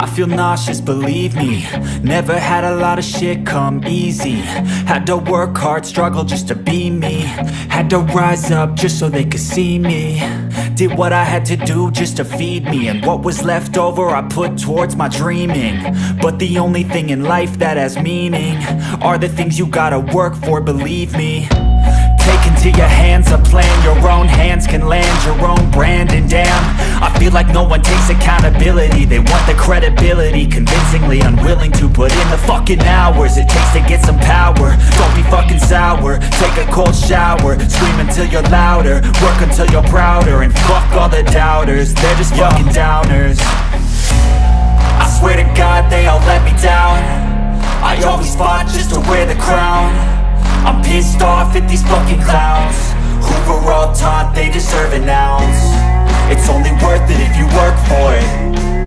I feel nauseous, believe me. Never had a lot of shit come easy. Had to work hard, struggle just to be me. Had to rise up just so they could see me. Did what I had to do just to feed me. And what was left over I put towards my dreaming. But the only thing in life that has meaning are the things you gotta work for, believe me. Take into your hands a plan your own hands can land your own brand. And damn, I feel like no one takes accountability. They want the credibility, convincingly unwilling to put in the fucking hours it takes to get some power. Don't be fucking sour, take a cold shower. Scream until you're louder, work until you're prouder. And fuck all the doubters, they're just fucking downers. I swear to God they all let me down. I always fought just to wear the crown. I'm pissed off at these fucking clowns who were all taught they deserve an ounce. It's only worth it if you work for it.